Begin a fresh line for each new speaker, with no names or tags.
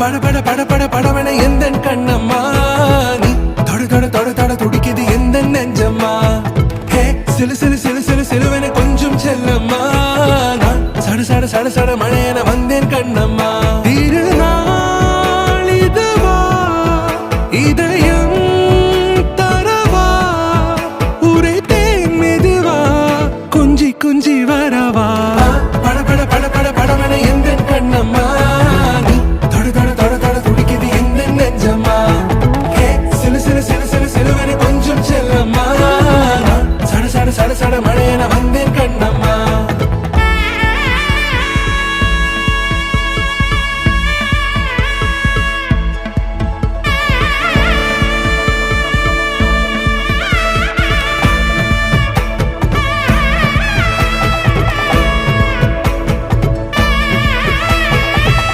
பட பட பட பட படவன எந்த கண்ணம்மா நீ தொட தொட தொட தொட துடிக்குது எந்த நெஞ்சம்மா ஹே சிலு சிலு சிலு சிலு சிலுவன கொஞ்சம் செல்லம்மா நான் சட சட சட சட மழையன